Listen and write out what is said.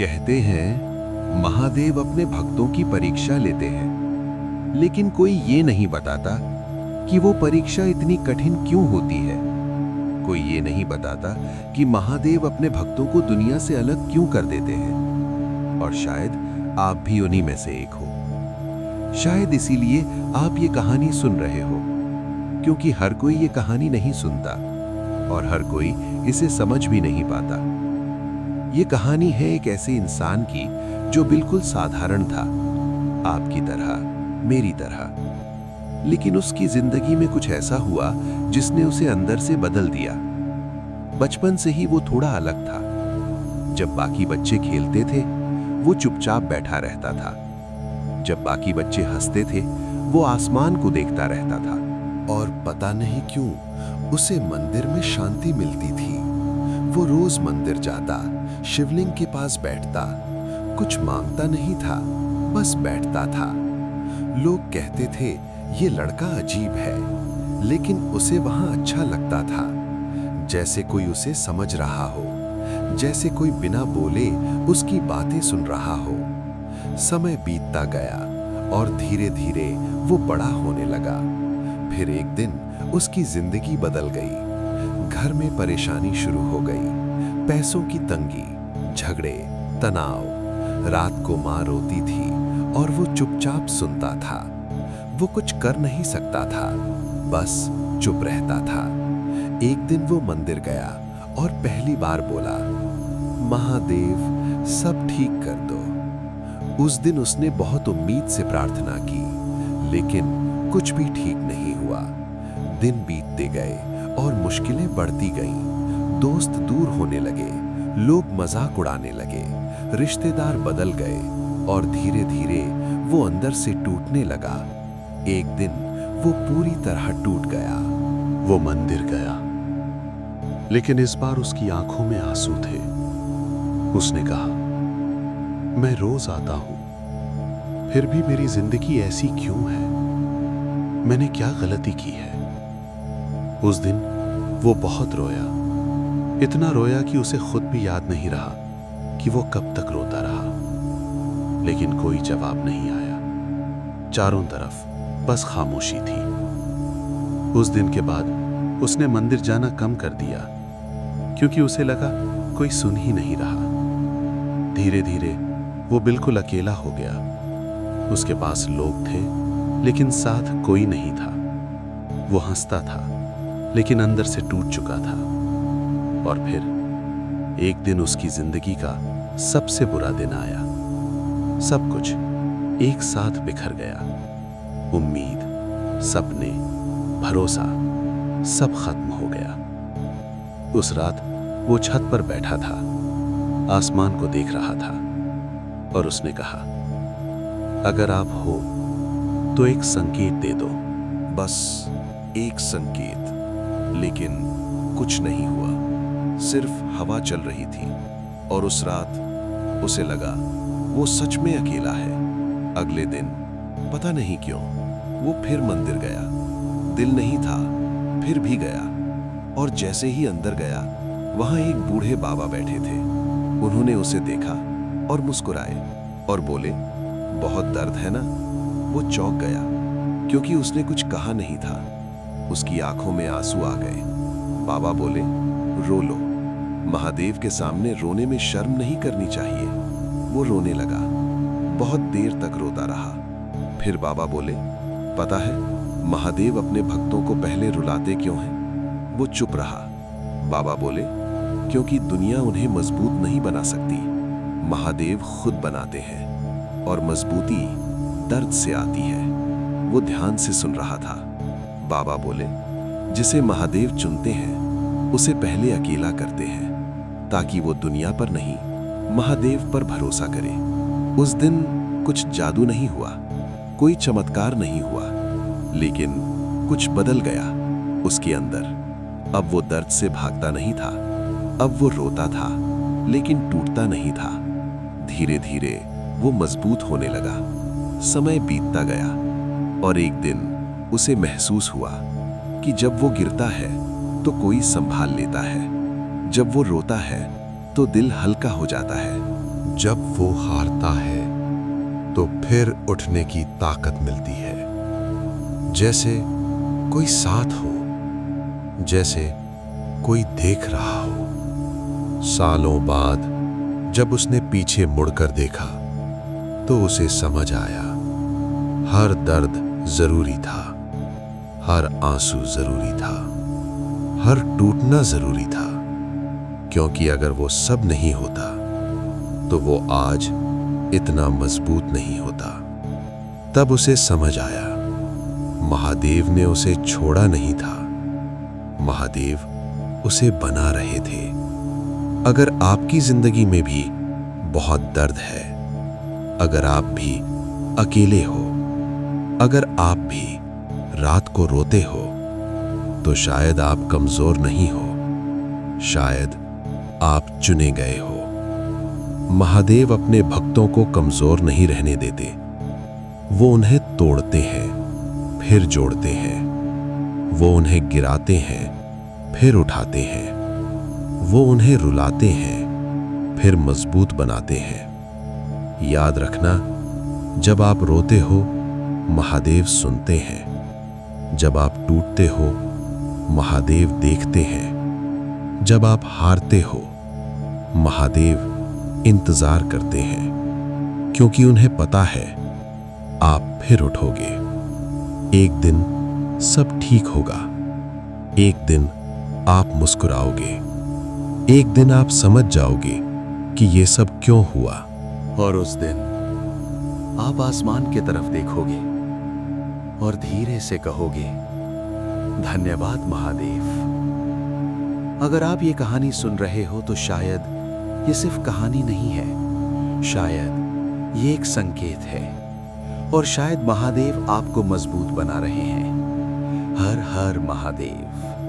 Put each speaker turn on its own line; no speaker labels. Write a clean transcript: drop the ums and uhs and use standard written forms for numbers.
कहते हैं महादेव अपने भक्तों की परीक्षा लेते हैं, लेकिन कोई ये नहीं बताता कि वो परीक्षा इतनी कठिन क्यों होती है। कोई ये नहीं बताता कि महादेव अपने भक्तों को दुनिया से अलग क्यों कर देते हैं। और शायद आप भी उन्हीं में से एक हो। शायद इसीलिए आप ये कहानी सुन रहे हो, क्योंकि हर कोई ये कहानी नहीं सुनता और हर कोई इसे समझ भी नहीं पाता। ये कहानी है एक ऐसे इंसान की जो बिल्कुल साधारण था, आपकी तरह, मेरी तरह, लेकिन उसकी जिंदगी में कुछ ऐसा हुआ जिसने उसे अंदर से बदल दिया। बचपन से ही वो थोड़ा अलग था। जब बाकी बच्चे खेलते थे, वो चुपचाप बैठा रहता था। जब बाकी बच्चे हंसते थे, वो आसमान को देखता रहता था। और पता नहीं क्यों उसे मंदिर में शांति मिलती थी। वो रोज मंदिर जाता, शिवलिंग के पास बैठता, कुछ मांगता नहीं था, बस बैठता था। लोग कहते थे ये लड़का अजीब है, लेकिन उसे वहां अच्छा लगता था, जैसे कोई उसे समझ रहा हो, जैसे कोई बिना बोले उसकी बातें सुन रहा हो। समय बीतता गया और धीरे धीरे वो बड़ा होने लगा। फिर एक दिन उसकी जिंदगी बदल गई। घर में परेशानी शुरू हो गई, पैसों की तंगी, झगड़े, तनाव। रात को माँ रोती थी और वो चुपचाप सुनता था। वो कुछ कर नहीं सकता था, बस चुप रहता था। एक दिन वो मंदिर गया और पहली बार बोला, महादेव सब ठीक कर दो। उस दिन उसने बहुत उम्मीद से प्रार्थना की, लेकिन कुछ भी ठीक नहीं हुआ। दिन बीतते गए और मुश्किलें बढ़ती गईं। दोस्त दूर होने लगे, लोग मजाक उड़ाने लगे, रिश्तेदार बदल गए और धीरे धीरे वो अंदर से टूटने लगा। एक दिन वो पूरी तरह टूट गया। वो मंदिर गया, लेकिन इस बार उसकी आंखों में आंसू थे। उसने कहा, मैं रोज आता हूं, फिर भी मेरी जिंदगी ऐसी क्यों है? मैंने क्या गलती की है? उस दिन वो बहुत रोया, इतना रोया कि उसे खुद भी याद नहीं रहा कि वो कब तक रोता रहा। लेकिन कोई जवाब नहीं आया। चारों तरफ बस खामोशी थी। उस दिन के बाद उसने मंदिर जाना कम कर दिया, क्योंकि उसे लगा कोई सुन ही नहीं रहा। धीरे धीरे वो बिल्कुल अकेला हो गया। उसके पास लोग थे, लेकिन साथ कोई नहीं था। वो हंसता था, लेकिन अंदर से टूट चुका था। और फिर एक दिन उसकी जिंदगी का सबसे बुरा दिन आया। सब कुछ एक साथ बिखर गया। उम्मीद, सपने, भरोसा, सब खत्म हो गया। उस रात वो छत पर बैठा था, आसमान को देख रहा था और उसने कहा, अगर आप हो तो एक संकेत दे दो,
बस एक संकेत। लेकिन कुछ नहीं हुआ, सिर्फ हवा चल रही थी। और उस रात उसे लगा वो सच में अकेला है। अगले दिन पता नहीं क्यों वो फिर मंदिर गया। दिल नहीं था, फिर भी गया। और जैसे ही अंदर गया, वहां एक बूढ़े बाबा बैठे थे। उन्होंने उसे देखा और मुस्कुराए और बोले, बहुत दर्द है ना? वो चौंक गया, क्योंकि उसने कुछ कहा नहीं था। उसकी आंखों में आंसू आ गए। बाबा बोले, रो लो। महादेव के सामने रोने में शर्म नहीं करनी चाहिए। वो रोने लगा, बहुत देर तक रोता रहा। फिर बाबा बोले, पता है महादेव अपने भक्तों को पहले रुलाते क्यों हैं? वो चुप रहा। बाबा बोले, क्योंकि दुनिया उन्हें मजबूत नहीं बना सकती, महादेव खुद बनाते हैं, और मजबूती दर्द से आती है। वो ध्यान से सुन रहा था। बाबा बोले, जिसे महादेव चुनते हैं उसे पहले अकेला करते हैं, ताकि वो दुनिया पर नहीं, महादेव पर भरोसा करे। उस दिन कुछ जादू नहीं हुआ, कोई चमत्कार नहीं हुआ, लेकिन कुछ बदल गया उसके अंदर। अब वो दर्द से भागता नहीं था, अब वो रोता था, लेकिन टूटता नहीं था। धीरे धीरे वो मजबूत होने लगा। समय बीतता गया और एक दिन उसे महसूस हुआ कि जब वो गिरता है तो कोई संभाल लेता है, जब वो रोता है तो दिल हल्का हो जाता है।
जब वो हारता है तो फिर उठने की ताकत मिलती है, जैसे कोई साथ हो, जैसे कोई देख रहा हो। सालों बाद जब उसने पीछे मुड़कर देखा तो उसे समझ आया, हर दर्द जरूरी था, हर आंसू जरूरी था, हर टूटना जरूरी था, क्योंकि अगर वो सब नहीं होता तो वो आज इतना मजबूत नहीं होता। तब उसे समझ आया, महादेव ने उसे छोड़ा नहीं था, महादेव उसे बना रहे थे। अगर आपकी जिंदगी में भी बहुत दर्द है, अगर आप भी अकेले हो, अगर आप भी रात को रोते हो, तो शायद आप कमजोर नहीं हो, शायद आप चुने गए हो। महादेव अपने भक्तों को कमजोर नहीं रहने देते, वो उन्हें तोड़ते हैं फिर जोड़ते हैं, वो उन्हें गिराते हैं फिर उठाते हैं, वो उन्हें रुलाते हैं फिर मजबूत बनाते हैं। याद रखना, जब आप रोते हो महादेव सुनते हैं, जब आप टूटते हो महादेव देखते हैं, जब आप हारते हो महादेव इंतजार करते हैं, क्योंकि उन्हें पता है आप फिर उठोगे। एक दिन सब ठीक होगा, एक दिन आप मुस्कुराओगे, एक दिन आप समझ जाओगे कि ये सब क्यों हुआ।
और उस दिन आप आसमान की तरफ देखोगे और धीरे से कहोगे, धन्यवाद महादेव। अगर आप ये कहानी सुन रहे हो तो शायद ये सिर्फ कहानी नहीं है, शायद ये एक संकेत है, और शायद महादेव आपको मजबूत बना रहे हैं। हर हर महादेव।